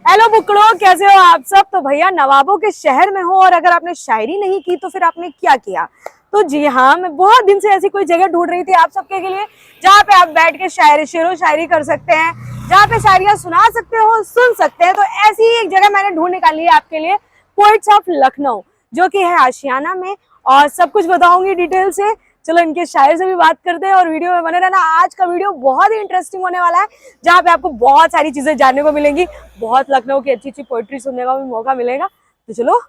Hello बुकड़ो, कैसे हो आप सब। तो भैया नवाबों के शहर में हो और अगर आपने शायरी नहीं की तो फिर आपने क्या किया। तो जी हाँ, मैं बहुत दिन से ऐसी कोई जगह ढूंढ रही थी आप सबके लिए जहाँ पे आप बैठ के शेरो शायरी कर सकते हैं, जहाँ पे शायरियाँ सुना सकते हो, सुन सकते हैं। तो ऐसी ही एक जगह मैंने ढूंढ निकाली है आपके लिए, पोइट्स ऑफ लखनऊ, जो कि है आशियाना में। और सब कुछ बताऊंगी डिटेल से। चलो इनके शायर से भी बात करते हैं और वीडियो में बने रहना। आज का वीडियो बहुत ही इंटरेस्टिंग होने वाला है, जहाँ पे आपको बहुत सारी चीजें जानने को मिलेंगी, बहुत लखनऊ की अच्छी अच्छी पोइट्री सुनने का भी मौका मिलेगा। तो चलो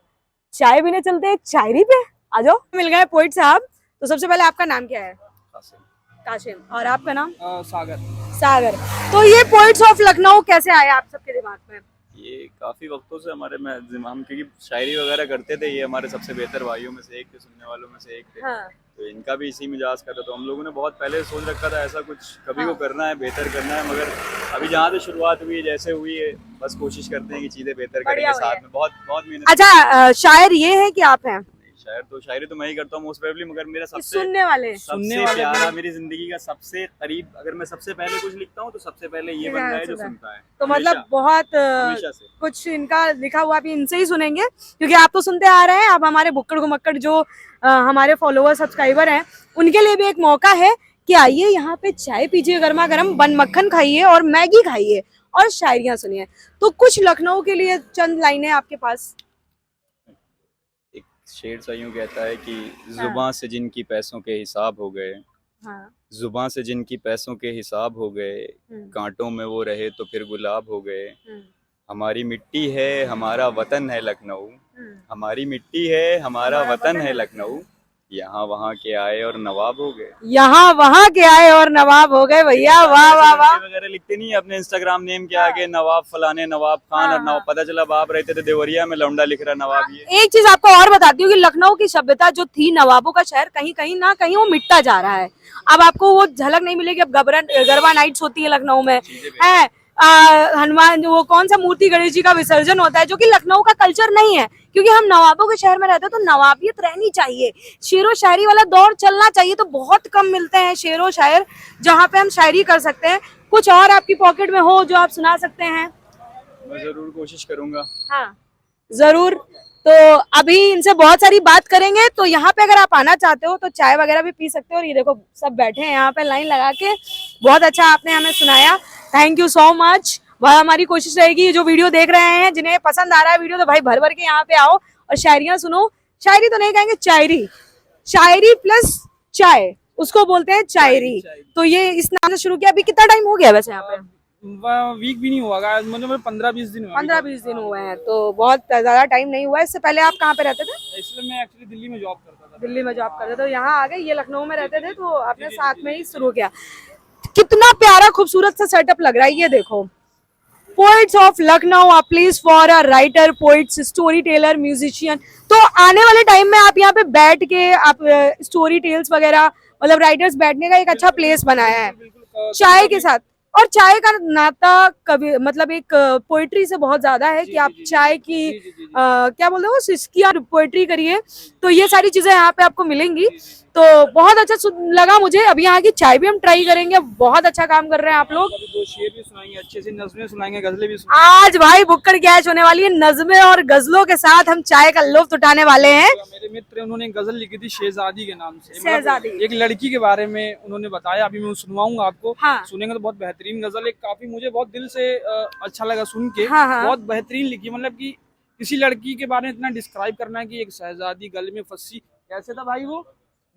चाय पीने चलते हैं, शायरी पे आ जाओ। मिल गए पोइट साहब। तो सबसे पहले आपका नाम क्या है? काशिम। और आपका नाम? सागर। सागर। तो ये पोइट्स ऑफ लखनऊ कैसे आए आप सबके दिमाग में? ये काफी वक्तों से हमारे में हम क्योंकि शायरी वगैरह करते थे, ये हमारे सबसे बेहतर भाइयों में से एक थे, सुनने वालों में से एक थे। हाँ। तो इनका भी इसी मिजाज का था, तो हम लोगों ने बहुत पहले सोच रखा था ऐसा कुछ कभी हाँ। को करना है, बेहतर करना है। मगर अभी जहाँ से शुरुआत हुई है, जैसे हुई है, बस कोशिश करते हैं कि चीजें बेहतर करेंगे साथ में। बहुत बहुत मेहनत। अच्छा, शायर ये है कि आप हैं? शायरी तो मैं ही करता हूँ मोस्ट प्रोबेबली, मगर मेरा सुनने वाले सबसे प्यारा, मेरी जिंदगी का सबसे करीब, अगर मैं सबसे पहले कुछ लिखता हूँ तो सबसे पहले ये बंदा है जो सुनता है। तो मतलब बहुत हमेशा से कुछ इनका लिखा हुआ भी इनसे ही सुनेंगे, क्योंकि आप तो सुनते आ रहे हैं। अब हमारे बुक्कड़ घुमक्कड़ जो हमारे फॉलोअर सब्सक्राइबर हैं, उनके लिए भी एक मौका है कि आइए यहाँ पे चाय पीजिए, गर्मा गर्म बन मक्खन खाइए और मैगी खाइए और शायरियाँ सुनिए। तो कुछ लखनऊ के लिए चंद लाइनें आपके पास। एक शेर सा यूं कहता है कि जुबां से जिनकी पैसों के हिसाब हो गए, हाँ। जुबां से जिनकी पैसों के हिसाब हो गए, कांटों में वो रहे तो फिर गुलाब हो गए। हमारी मिट्टी है हमारा वतन है लखनऊ, हमारी मिट्टी है हमारा वतन है लखनऊ, यहाँ वहाँ के आए और नवाब हो गए। यहाँ वहाँ के आए और नवाब हो गए। भैया वाह वाह वाह। वगैरह लिखते नहीं है अपने इंस्टाग्राम नेम के आगे, नवाब फलाने, नवाब खान, और नवाब, पता चला बाप रहते थे देवरिया में, लौंडा लिख रहा नवाब। ये एक चीज आपको और बताती हूँ कि लखनऊ की सभ्यता जो थी, नवाबों का शहर, कहीं कहीं ना कहीं वो मिटता जा रहा है। अब आपको वो झलक नहीं मिलेगी। अब गरबा नाइट्स होती है लखनऊ में, है हनुमान, वो कौन सा मूर्ति, गणेश जी का विसर्जन होता है, जो कि लखनऊ का कल्चर नहीं है। क्योंकि हम नवाबों के शहर में रहते हैं, तो नवाबियत रहनी चाहिए, शेरो शायरी वाला दौर चलना चाहिए। तो बहुत कम मिलते हैं शेरो शायर जहाँ पे हम शायरी कर सकते हैं। कुछ और आपकी पॉकेट में हो जो आप सुना सकते हैं? मैं जरूर कोशिश करूंगा। हाँ जरूर। तो अभी इनसे बहुत सारी बात करेंगे। तो यहाँ पे अगर आप आना चाहते हो तो चाय वगैरह भी पी सकते हो। और ये देखो सब बैठे हैं यहाँ पे लाइन लगा के। बहुत अच्छा आपने हमें सुनाया, थैंक यू सो मच। वह हमारी कोशिश रहेगी, जो वीडियो देख रहे हैं, जिन्हें पसंद आ रहा है वीडियो, तो भाई भर भर के यहाँ पे आओ और शायरियाँ सुनो। शायरी तो नहीं कहेंगे, शायरी, शायरी प्लस चाय, उसको बोलते हैं शायरी। तो ये इस नाम से शुरू किया। अभी कितना टाइम हो गया वैसे यहाँ पे? वीक भी नहीं हुआ, मतलब 15-20 दिन हुआ। 15-20 दिन हुए हैं, तो बहुत ज्यादा टाइम नहीं हुआ है। इससे पहले आप कहाँ पे रहते थे? इसलिए मैं एक्चुअली दिल्ली में जॉब करता था। दिल्ली में जॉब करते थे, तो यहाँ आ गए। ये लखनऊ में रहते थे, तो आपने साथ में ही शुरू किया। कितना प्यारा खूबसूरत सा सेटअप लग रहा है, ये देखो। Poets of Lucknow, a place for a writer, poets, story teller, musician. तो आने वाले टाइम में आप यहाँ पे बैठ के आप स्टोरी टेल्स वगैरह, मतलब राइटर्स बैठने का एक अच्छा प्लेस बनाया है चाय के साथ। और चाय का नाता कभी, मतलब एक पोइट्री से बहुत ज्यादा है कि आप चाय की क्या बोलते हो, सिस्की और पोइट्री करिए। तो ये सारी चीजें यहाँ पे आपको मिलेंगी। तो बहुत अच्छा लगा मुझे। अभी यहाँ की चाय भी हम ट्राई करेंगे। बहुत अच्छा काम कर रहे हैं आप लोग। दो शेर भी सुनाएंगे, अच्छे से नज़में सुनाएंगे, गजलें भी आज भाई बुक्कड़ कैच होने वाली है। नज़में और गजलों के साथ हम चाय का लुत्फ उठाने वाले हैं। मेरे मित्र, उन्होंने गजल लिखी थी शहजादी के नाम से, शहजादी, एक लड़की के बारे में उन्होंने बताया। अभी मैं सुनवाऊंगा आपको। हाँ। सुनेंगे तो बहुत बेहतरीन गजल, एक काफी मुझे बहुत दिल से अच्छा लगा सुन के। हाँ हाँ। बहुत बेहतरीन लिखी, मतलब कि किसी लड़की के बारे में इतना डिस्क्राइब करना है कि एक शहजादी गले में फंसी, कैसे था भाई वो।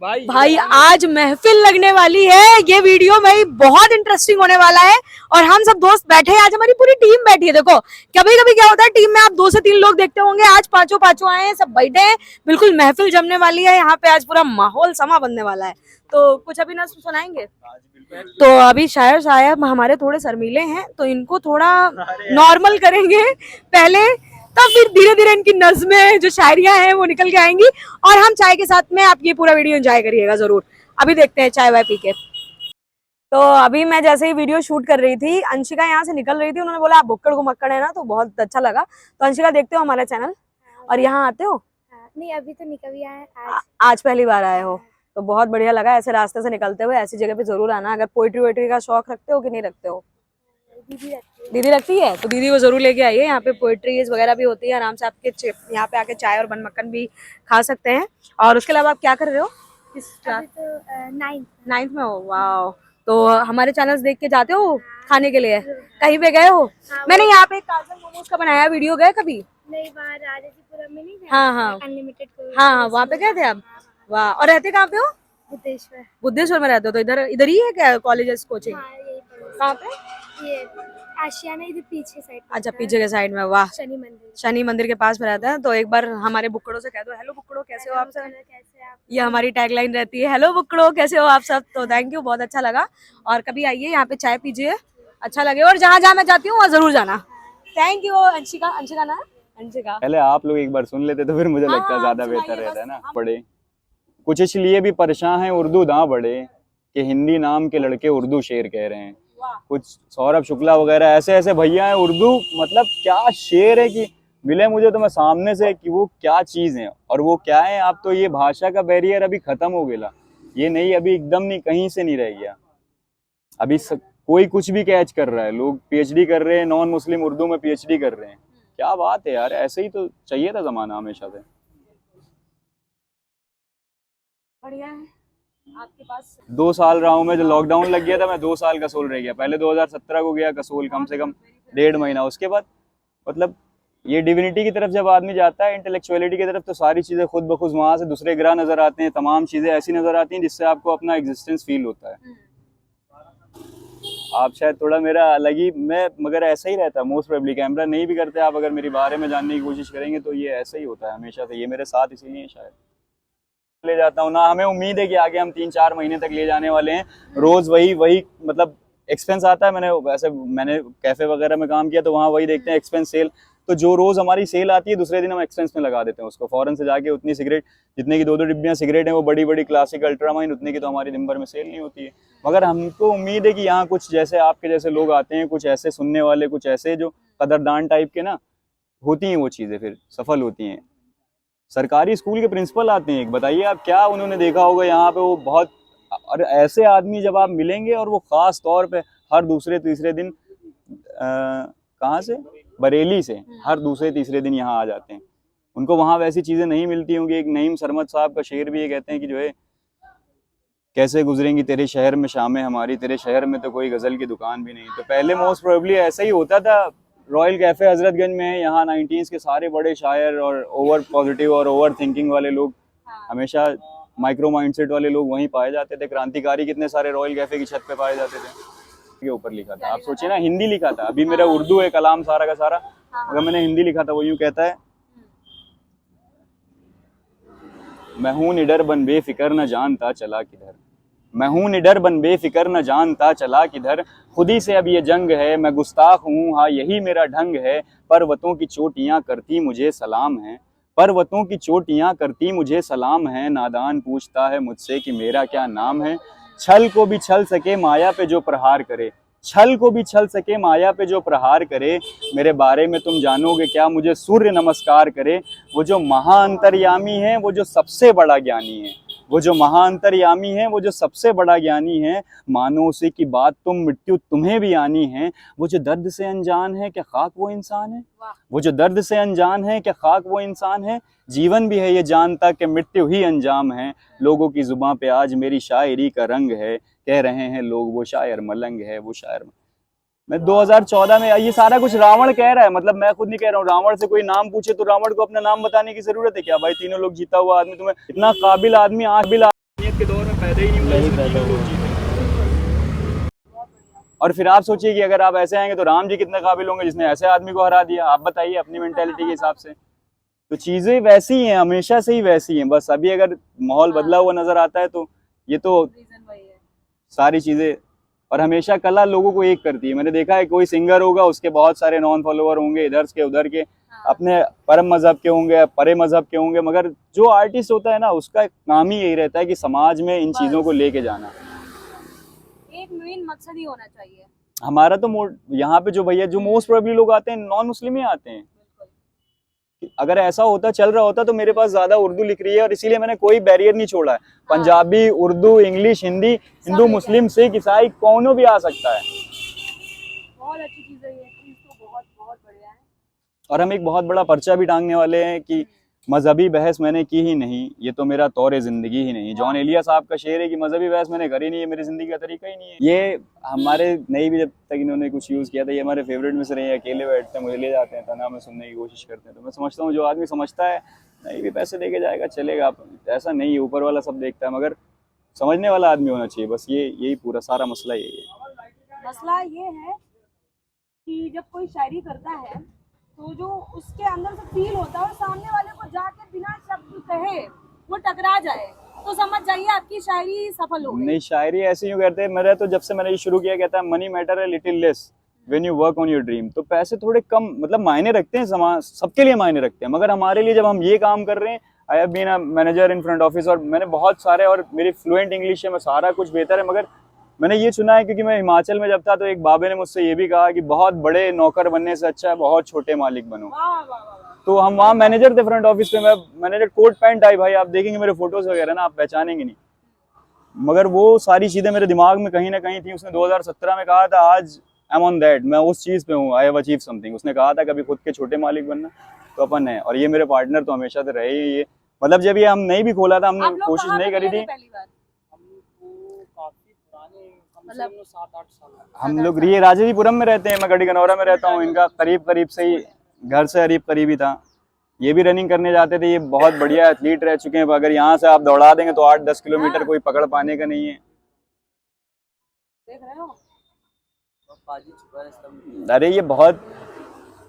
भाई आज महफिल लगने वाली है। ये वीडियो भाई बहुत इंटरेस्टिंग होने वाला है। और हम सब दोस्त बैठे हैं, आज हमारी पूरी टीम बैठी है। देखो कभी कभी क्या होता है, टीम में आप 2 से 3 लोग देखते होंगे, आज पांचों आए हैं, सब बैठे हैं। बिल्कुल महफिल जमने वाली है यहाँ पे, आज पूरा माहौल समा बनने वाला है। तो कुछ अभी ना सुनाएंगे। तो अभी शायर साहब हमारे थोड़े शर्मीले हैं, तो इनको थोड़ा नॉर्मल करेंगे पहले, तब फिर धीरे धीरे इनकी नज़में जो शायरियां हैं वो निकल के आएंगी। और हम चाय के साथ में, आप ये पूरा वीडियो एंजॉय करिएगा जरूर। अभी देखते हैं चाय वाय पी के। तो अभी मैं जैसे ही वीडियो शूट कर रही थी, अंशिका यहाँ से निकल रही थी, उन्होंने बोला आप बुक्कड़ घुमक्कड़ है ना, तो बहुत अच्छा लगा। तो अंशिका, देखते हो हमारा चैनल और यहाँ आते हो? नहीं, अभी तो निकल ही आए, आज पहली बार आए हो, तो बहुत बढ़िया लगा। ऐसे रास्ते से निकलते हुए ऐसी जगह पे जरूर आना। अगर पोइट्री वोइट्री का शौक रखते हो कि नहीं रखते हो? दीदी रखती है। दीदी रखती है तो दीदी को जरूर लेके आइए। यहाँ पे पोएट्रीज वगैरह भी होती है, आराम से आपके यहाँ पे आके चाय और बन मक्खन भी खा सकते हैं। और उसके अलावा आप क्या कर रहे हो? किस अभी तो 9th। 9th में हो? वाह, तो हमारे चैनल्स देख के जाते हो खाने के लिए? कहीं पे गए हो? मैंने यहाँ पे काजल मोमोज का बनाया वीडियो, गए कभी? नहीं, वहाँ राजाजीपुरम में नहीं गए? हाँ अनलिमिटेड हाँ, वहाँ पे गए थे आप? वाह, और रहते कहाँ पे हो? बुद्धेश्वर। बुद्धेश्वर में रहते हो? तो इधर ही है क्या कॉलेजेस कोचिंग? हाँ, यही पड़ोस। कहाँ पे? ये आशियाना इधर पीछे साइड। अच्छा, पीछे के साइड में। वाह, शनि मंदिर। शनि मंदिर के पास में रहता है। तो एक बार हमारे बुक्कड़ों से कह दो, हेलो बुक्कड़ो कैसे हो आप सब? कैसे आप? ये हमारी टैगलाइन रहती है, हेलो बुक्कड़ो कैसे हो आप सब। तो थैंक यू, बहुत अच्छा लगा। और कभी आइए यहाँ पे चाय पीजिए, अच्छा लगे। और जहाँ जहाँ मैं जाती हूँ वहाँ जरूर जाना। Thank you. अंशिका, अंशिका ना? अंशिका। पहले आप लोग एक बार सुन लेते तो फिर मुझे हाँ, लगता है ज्यादा आप बेहतर सुनाइए रहता है बस, ना। हम- पढ़े कुछ इसलिए भी परेशान है उर्दू दां बड़े कि हिंदी नाम के लड़के उर्दू शेर कह रहे हैं। वाह, कुछ सौरभ शुक्ला वगैरह ऐसे ऐसे भैया हैं, उर्दू मतलब क्या शेर है कि मिले मुझे तो मैं सामने से कि वो क्या चीज है और वो क्या है। अब तो ये भाषा का बैरियर अभी खत्म हो गया, ये नहीं अभी एकदम नहीं, कहीं से नहीं रह गया। अभी कोई कुछ भी कैच कर रहा है, लोग पीएचडी कर रहे हैं, नॉन मुस्लिम उर्दू में पीएचडी कर रहे हैं। क्या बात है यार, ऐसे ही तो चाहिए था जमाना हमेशा से। बढ़िया है आपके पास। 2 साल रहा हूँ मैं, जो लॉकडाउन लग गया था मैं 2 साल कसोल रह गया। पहले 2017 को गया कसोल, कम से कम 1.5 महीना। उसके बाद मतलब ये डिविनिटी की तरफ जब आदमी जाता है, इंटेलेक्चुअलिटी की तरफ, तो सारी चीज़ें खुद ब खुद वहाँ से दूसरे ग्रह नज़र आते हैं, तमाम चीज़ें ऐसी नज़र आती हैं जिससे आपको अपना एग्जिस्टेंस फील होता है। आप शायद थोड़ा मेरा अलग ही, मैं मगर ऐसा ही रहता है मोस्ट प्रोबेबली। कैमरा नहीं भी करते आप, अगर मेरे बारे में जानने की कोशिश करेंगे तो ये ऐसा ही होता है हमेशा से। ये मेरे साथ इसीलिए शायद ले जाता हूँ ना। हमें उम्मीद है कि आगे हम 3-4 महीने तक ले जाने वाले हैं। रोज वही मतलब एक्सपेंस आता है। मैंने कैफे वगैरह में काम किया तो वहाँ वही देखते हैं एक्सपेंस सेल। तो जो रोज हमारी सेल आती है दूसरे दिन हम एक्सपेंस में लगा देते हैं उसको। फॉरेन से जाके उतनी सिगरेट, जितने की 2-2 डिब्बियाँ सिगरेट हैं वो बड़ी बड़ी क्लासिक अल्ट्रामाइन, उतने की तो हमारी दिन भर में सेल नहीं होती है। मगर हमको उम्मीद है कि यहाँ कुछ जैसे आपके जैसे लोग आते हैं, कुछ ऐसे सुनने वाले, कुछ ऐसे जो कदरदान टाइप के ना, होती हैं वो चीज़ें फिर सफल होती हैं। सरकारी स्कूल के प्रिंसिपल आते हैं, एक बताइए आप क्या उन्होंने देखा होगा यहाँ पे, वो बहुत, और ऐसे आदमी जब आप मिलेंगे, और वो खास तौर पे हर दूसरे तीसरे दिन कहाँ से, बरेली से हर दूसरे तीसरे दिन यहाँ आ जाते हैं। उनको वहाँ वैसी चीज़ें नहीं मिलती होंगी। एक नईम सरमद साहब का शेर भी ये कहते हैं कि जो है, कैसे गुजरेंगी तेरे शहर में शामें हमारी, तेरे शहर में तो कोई गज़ल की दुकान भी नहीं। तो पहले मोस्ट प्रोबेबली ऐसा ही होता था। रॉयल कैफ़े हजरतगंज में है, यहाँ 90s के सारे बड़े शायर और ओवर पॉजिटिव और ओवर थिंकिंग वाले लोग, हमेशा माइक्रो माइंडसेट वाले लोग वहीं पाए जाते थे। क्रांतिकारी कितने सारे रॉयल कैफ़े की छत पे पाए जाते थे। के ऊपर लिखा था, आप सोचिए ना, हिंदी लिखा था। अभी मेरा उर्दू है कलाम सारा का सारा, अगर मैंने हिंदी लिखा था। वो यूँ कहता है, मैं हूँ निडर बन बेफिक्र न जानता चला किधर, मैं हूँ निडर बन बेफिक्र न जानता चला किधर, खुदी से अब ये जंग है, मैं गुस्ताख हूँ हाँ यही मेरा ढंग है, पर्वतों की चोटियाँ करती मुझे सलाम है, पर्वतों की चोटियाँ करती मुझे सलाम है, नादान पूछता है मुझसे कि मेरा क्या नाम है, छल को भी छल सके माया पे जो प्रहार करे, छल को भी छल सके माया पे जो प्रहार करे, मेरे बारे में तुम जानोगे क्या मुझे सूर्य नमस्कार करे, वो जो महाअंतर्यामी है वो जो सबसे बड़ा ज्ञानी है, वो जो महाअंतर्यामी है वो जो सबसे बड़ा ज्ञानी है, मानो उसी की बात तुम मृत्यु तुम्हें भी आनी है, वो जो दर्द से अनजान है क्या खाक वो इंसान है, वो जो दर्द से अनजान है क्या खाक वो इंसान है, जीवन भी है ये जानता कि मृत्यु ही अंजाम है, लोगों की जुबां पे आज मेरी शायरी का रंग है, कह रहे हैं लोग वो शायर मलंग है, वो शायर। मैं 2014 में, ये सारा कुछ रावण कह रहा है, मतलब मैं खुद नहीं कह रहा हूँ। रावण से कोई नाम पूछे तो रावण को अपना नाम बताने की जरूरत है क्या भाई? तीनों लोग जीता हुआ आदमी, तुम्हें इतना काबिल आदमी आदमियत के दौर में पैदा ही नहीं हुआ, इसमें तीनों लोग जीते। और फिर आप सोचिए कि अगर आप ऐसे आएंगे तो राम जी कितने काबिल होंगे जिसने ऐसे आदमी को हरा दिया। आप बताइए अपनी मेंटेलिटी के हिसाब से। तो चीजें वैसी हैं, हमेशा से ही वैसी हैं, बस अभी अगर माहौल बदला हुआ नजर आता है तो ये तो सारी चीजें। और हमेशा कला लोगों को एक करती है। मैंने देखा है कोई सिंगर होगा, उसके बहुत सारे नॉन फॉलोअर होंगे, इधर के उधर के, अपने परम मजहब के होंगे, परे मजहब के होंगे, मगर जो आर्टिस्ट होता है ना, उसका काम ही यही रहता है कि समाज में इन चीजों को लेके जाना। एक मेन मकसद ही होना चाहिए हमारा तो यहाँ पे जो भैया जो मोस्ट प्रोबेबली लोग आते हैं नॉन मुस्लिम ही आते हैं। अगर ऐसा होता, चल रहा होता तो मेरे पास ज्यादा उर्दू लिख रही है और इसीलिए मैंने कोई बैरियर नहीं छोड़ा है। पंजाबी, उर्दू, इंग्लिश, हिंदी, हिंदू, मुस्लिम, सिख, ईसाई, कौनो भी आ सकता है। बहुत अच्छी और हम एक बहुत बड़ा पर्चा भी टांगने वाले हैं कि मजहबी बहस मैंने की ही नहीं, ये तो मेरा तौर जिंदगी ही नहीं। जॉन एलिया साहब का शेर है कि मजहबी बहस मैंने करी नहीं, ये मेरी जिंदगी का तरीका ही नहीं है। ये हमारे नहीं भी जब तक इन्होंने कुछ यूज किया था, ये हमारे फेवरेट में से रहे हैं। अकेले बैठते हैं, मुझे ले जाते हैं, तना में सुनने की कोशिश करते हैं। तो मैं समझता हूँ जो आदमी समझता है नहीं भी पैसे देके जाएगा चलेगा, ऐसा नहीं है, ऊपर वाला सब देखता है, मगर समझने वाला आदमी होना चाहिए। बस ये यही पूरा सारा मसला यही है। मसला ये है कि जब कोई शायरी करता है तो जो उसके अंदर से फील होता है और सामने वाले को जाके बिना शब्द कहे वो टकरा जाए तो समझ जाइए आपकी शायरी सफल हो गई। नहीं, शायरी ऐसे यूँ करते हैं। मेरा तो जब से मैंने ये शुरू किया, कहता है मनी मैटर है little less when you work on your dream. तो पैसे थोड़े कम मतलब मायने रखते हैं, समाज सबके लिए मायने रखते हैं, मगर हमारे लिए जब हम ये काम कर रहे हैं, I have been a manager in front office, और मैंने बहुत सारे, और मेरी फ्लुएंट इंग्लिश है, मैं सारा कुछ बेहतर है, मगर मैंने ये सुना है क्योंकि मैं हिमाचल में जब था तो एक बाबे ने मुझसे ये भी कहा कि बहुत बड़े नौकर बनने से अच्छा है बहुत छोटे मालिक बनो। तो हम वहाँ मैनेजर थे फ्रंट ऑफिस पे, मैं मैनेजर कोट पैंट टाई, भाई आप देखेंगे मेरे फोटोज वगैरह ना, आप पहचानेंगे नहीं, मगर वो सारी चीजें मेरे दिमाग में कहीं ना कहीं थी। उसने 2017 में कहा था आज आई एम ऑन दैट, मैं उस चीज पे हूँ, आई हैव अचीव समथिंग। उसने कहा था कभी खुद के छोटे मालिक बनना, तो अपन है। और ये मेरे पार्टनर तो हमेशा से रहे ही। ये मतलब जब ये हम नहीं भी खोला था, हमने कोशिश नहीं करी थी। मतलब 7-8 साल हम लोग ये राजाजीपुरम में रहते हैं, मैं गढ़ी गनौरा में रहता हूँ। इनका करीब करीब से ही घर से करीब ही था। ये भी रनिंग करने जाते थे, ये बहुत बढ़िया एथलीट रह चुके हैं। अगर यहाँ से आप दौड़ा देंगे तो 8-10 किलोमीटर कोई पकड़ पाने का नहीं है। देख रहे हो अरे ये बहुत,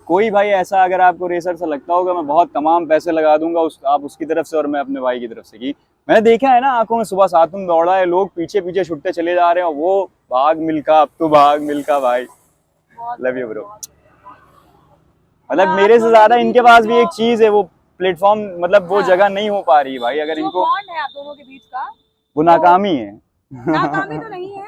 कोई भाई ऐसा अगर आपको रेसर सा लगता होगा, मैं बहुत तमाम पैसे लगा दूंगा आप उसकी तरफ से और मैं अपने भाई की तरफ से। की मैंने देखा है ना आंखों में, सुबह 7 में दौड़ा है, लोग पीछे पीछे छुट्टे चले जा रहे हैं, वो भाग मिल्खा, अब तो भाग मिल्खा भाई, लव यू ब्रो। मतलब मेरे से ज्यादा इनके पास भी एक चीज है, वो प्लेटफॉर्म, मतलब वो जगह नहीं हो पा रही है भाई। अगर इनको बॉन्ड है आप दोनों के बीच का, वो नाकामी है। नाकामी तो नहीं है,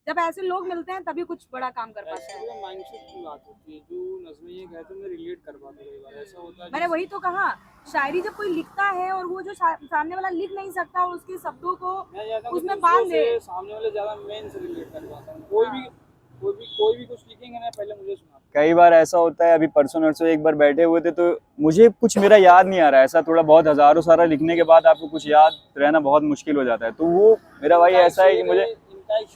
जब ऐसे लोग मिलते हैं तभी कुछ बड़ा काम कर पाते हैं। ऐसे माइंडसेट की बात होती है, जो नज़्में ये कहते हैं मैं रिलेट कर पाता हूँ। कई बार ऐसा होता है मैंने वही तो कहा, शायरी जब कोई लिखता है और वो जो सामने वाला लिख नहीं सकता उसके शब्दों को मैं चाहता हूँ उसमें कि बांध दूसरों दे। से सामने वाले ज्यादा मेन से रिलेट कर पाता हूँ। कोई भी कुछ लिखेंगे ना, पहले मुझे सुना। कई बार ऐसा होता है, अभी परसों नरसों एक बार बैठे हुए थे तो मुझे कुछ मेरा याद नहीं आ रहा है, ऐसा थोड़ा बहुत हजारों सारा लिखने के बाद आपको कुछ याद रहना बहुत मुश्किल हो जाता है। तो वो मेरा भाई ऐसा है कि मुझे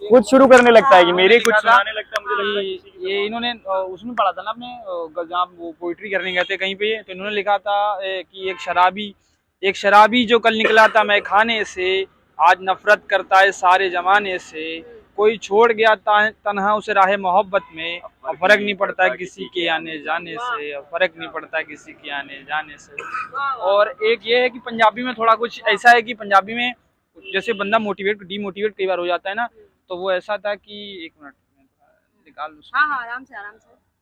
खुद शुरू करने लगता है कि मेरे कुछ सुनाने लगता है। मुझे लगता है ये इन्होंने उसमें पढ़ा था ना आपने, जहाँ वो पोइट्री करने गए थे कहीं पे, तो इन्होंने लिखा था कि एक शराबी जो कल निकला था मैं खाने से, आज नफरत करता है सारे जमाने से। कोई छोड़ गया तन्हा उसे राह मोहब्बत में, और फर्क नहीं पड़ता किसी के आने जाने से, और फर्क नहीं पड़ता किसी के आने जाने से। और एक ये है कि पंजाबी में थोड़ा कुछ ऐसा है कि पंजाबी में जैसे बंदा मोटिवेट डीमोटिवेट कई बार हो जाता है ना, तो वो ऐसा था कि एक मिनट निकाल लो। हाँ हाँ, आराम से,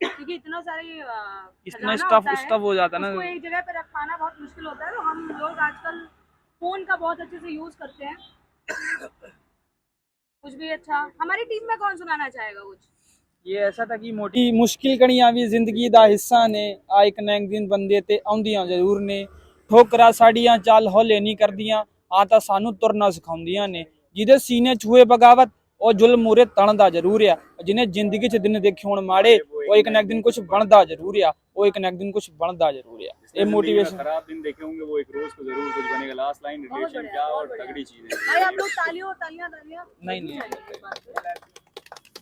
क्योंकि इतना सारे इतना खजाना होता है, स्टफ हो जाता है ना। उसको एक जगह पे रख पाना बहुत मुश्किल होता है। तो हम लोग आजकल फोन का बहुत अच्छे से यूज करते हैं। कुछ भी अच्छा, हमारी टीम में कौन सुनाना चाहेगा कुछ? ये ऐसा था कि मोटी मुश्किल कड़ियां भी जिंदगी दा हिस्सा ने, आ एक न एक दिन बंदे ते आउंदियां जरूर ने। ठोकरा साड़ियां चाल हौले नहीं करदियां, आता सानू तुरना सिखाउंदियां ने। जिदे सीने छुए बगावत और जुल्म मूरे तणदा जरूर है, जिन्हें जिंदगी च दिन देखे होण माड़े, वो एक न एक दिन कुछ बनदा जरूर है, वो एक न एक दिन कुछ बनदा जरूर है। ये मोटिवेशन। खराब दिन देखे होंगे, वो एक रोज को जरूर कुछ बनेगा। लास्ट लाइन रिलेशन क्या और तगड़ी चीज है भाई आप लोग तालियां तालियां नहीं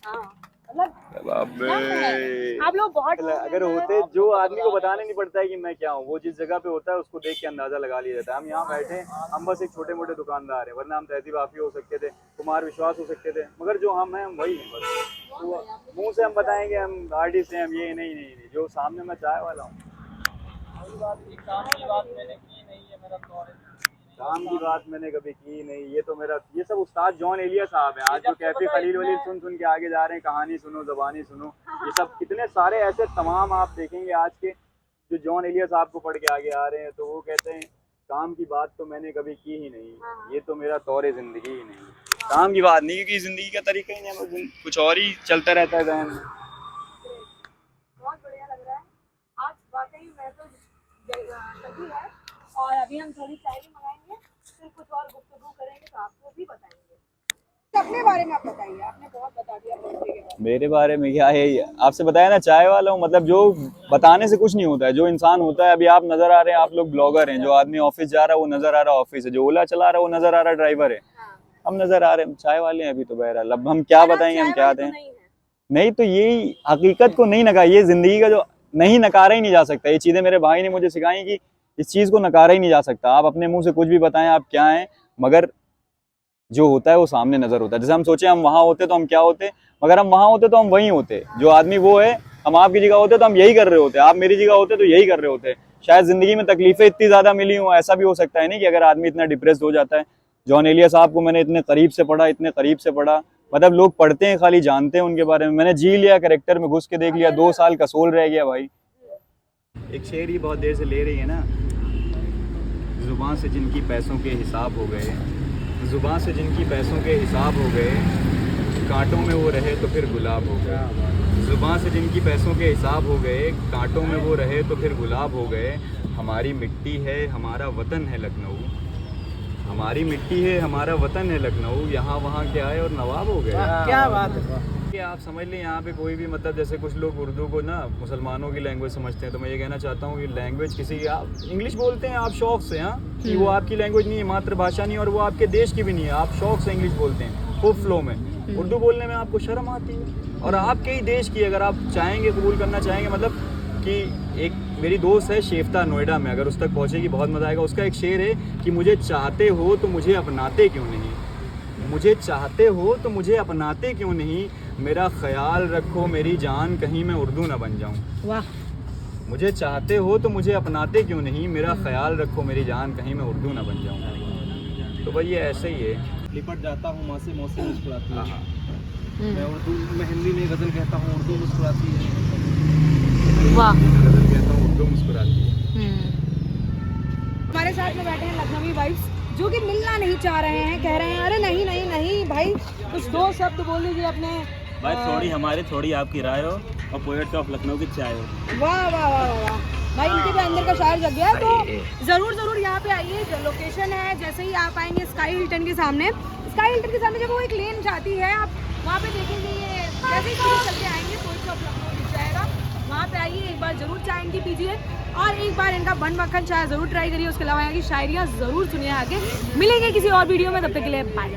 हाँ, मतलब आप लोग बहुत अगर होते, जो आदमी को बताने नहीं पड़ता है कि मैं क्या हूँ, वो जिस जगह पे होता है उसको देख के अंदाजा लगा लिया जाता है। हम यहाँ बैठे, हम बस एक छोटे मोटे दुकानदार हैं, वरना हम तहजीब आफी हो सकते थे, कुमार विश्वास हो सकते थे, मगर जो हम हैं हम वही हैं बस। तो मुंह से हम बताएंगे हम आर्टिस्ट हैं, हम ये नहीं, जो सामने मैं चाय वाला हूँ। काम की बात मैंने कभी की नहीं। ये तो मेरा, ये सब उस्ताद जॉन एलिया साहब हैं। आज जो कैफे खलील वलील सुन के आगे जा रहे हैं, कहानी सुनो ज़बानी सुनो, ये सब कितने सारे ऐसे तमाम आप देखेंगे आज के जो जॉन एलिया साहब को पढ़ के आगे आ रहे हैं। तो वो कहते हैं काम की बात तो मैंने कभी की ही नहीं, ये तो मेरा तौर जिंदगी ही नहीं। काम की बात नहीं, क्योंकि जिंदगी का तरीका ही नहीं, कुछ और ही चलता रहता है जहन में। बहुत बढ़िया लग रहा है आज, वाकई मैं तो सही है। और अभी हम थोड़ी शायरी मंगाएंगे, फिर कुछ और गुफ्तगू करेंगे तो आपको भी बताएंगे। अपने बारे में आप बताइए, आपने बहुत बता दिया पोएट्री के बारे मेरे बारे में क्या है, आपसे बताया ना, चाय वाला हूँ। मतलब जो बताने से कुछ नहीं होता है, जो इंसान होता है। अभी आप नजर आ रहे हैं, आप लोग ब्लॉगर हैं। जो आदमी ऑफिस जा रहा है वो नजर आ रहा है ऑफिस है, जो ओला चला रहा है वो नजर आ रहा है ड्राइवर है। हम नजर आ रहे हैं, चाय वाले हैं अभी तो। बहरहाल अब हम क्या बताएंगे, हम क्या दें। नहीं तो यही हकीकत को नहीं नकार, ये जिंदगी का जो नहीं नकारा ही नहीं जा सकता। ये चीजें मेरे भाई ने मुझे सिखाई कि इस चीज को नकारा ही नहीं जा सकता। आप अपने मुंह से कुछ भी बताएं आप क्या हैं, मगर जो होता है वो सामने नजर होता है। जैसे हम सोचे हम वहां होते तो हम क्या होते, मगर हम वहां होते तो हम वहीं होते। जो आदमी वो है, हम आपकी जगह होते तो हम यही कर रहे होते, आप मेरी जगह होते तो यही कर रहे होते। शायद जिंदगी में तकलीफें इतनी ज्यादा मिली हो, ऐसा भी हो सकता है नहीं कि अगर आदमी इतना डिप्रेस्ड हो जाता है। जॉन एलिया साहब को मैंने इतने करीब से पढ़ा, इतने करीब से पढ़ा। मतलब लोग पढ़ते हैं, खाली जानते हैं उनके बारे में। मैंने जी लिया, कैरेक्टर में घुस के देख लिया। 2 साल कसोल रह गया भाई। एक शेर ही बहुत देर से ले रही है ना, जुबान से जिनकी पैसों के हिसाब हो गए, जुबान से जिनकी पैसों के हिसाब हो गए, कांटों में वो रहे तो फिर गुलाब हो गए। जुबान से जिनकी पैसों के हिसाब हो गए, कांटों में वो रहे तो फिर गुलाब हो गए। हमारी मिट्टी है, हमारा वतन है लखनऊ, हमारी मिट्टी है, हमारा वतन है लखनऊ। यहाँ वहाँ के आए और नवाब हो गए। क्या बात है। कि आप समझ लें, यहाँ पे कोई भी, मतलब जैसे कुछ लोग उर्दू को ना मुसलमानों की लैंग्वेज समझते हैं, तो मैं ये कहना चाहता हूँ कि लैंग्वेज किसी की, आप इंग्लिश बोलते हैं आप शौक से, हाँ, कि वो आपकी लैंग्वेज नहीं है, मातृभाषा नहीं है, और वो आपके देश की भी नहीं है। आप शौक से इंग्लिश बोलते हैं खूब फ्लो में। उर्दू बोलने में आपको शर्म आती है, और आपके ही देश की अगर आप चाहेंगे, कबूल करना चाहेंगे। मतलब कि एक मेरी दोस्त है शेफ्ता, नोएडा में, अगर उस तक पहुँचेगी बहुत मज़ा आएगा। उसका एक शेर है कि मुझे चाहते हो तो मुझे अपनाते क्यों नहीं, मुझे चाहते हो तो मुझे अपनाते क्यों नहीं, मेरा ख्याल रखो मेरी जान कहीं मैं उर्दू ना बन जाऊं। वाह। मुझे चाहते हो तो मुझे अपनाते क्यों नहीं, मेरा ख्याल रखो मेरी जान कहीं मैं उर्दू ना बन जाऊं। तो भाई ये ऐसे ही है। लिपट जाता हूँ माँ से, मौसी मुस्कुराती है। मैं उर्दू में हिंदी में गज़ल कहता हूँ, उर्दू मुस्कुराती है। वाह। गज़ल कहता हूँ, उर्दू मुस्कुराती है। हमारे साथ में बैठे हैं लखनवी वाइफ्स, जो कि मिलना नहीं चाह रहे हैं। कह रहे हैं अरे नहीं नहीं नहीं भाई, कुछ 2 शब्द बोल लीजिए अपने। भाई थोड़ी हमारी थोड़ी आपकी राय हो, और पोएट ऑफ लखनऊ की चाय हो। वाह वाह वाह वाह, भाई इनके भी अंदर का शायर जग गया है। तो जरूर यहाँ पे आइए। जो लोकेशन है, जैसे ही आप आएंगे स्काई हिल्टन के सामने, स्काई हिल्टन के सामने जब वो एक लेन जाती है, आप वहाँ पे देखेंगे, ये जैसे ही चल के आएंगे पोएट ऑफ लखनऊ दिख जाएगा। वहाँ पे आइए, एक बार जरूर चाय इनकी पीजिए, और एक बार इनका बन मक्खन चाय जरूर ट्राई करिए। उसके अलावा यहाँ की शायरियाँ जरूर सुनिए। आगे मिलेंगे किसी और वीडियो में, तब तक के लिए बाय।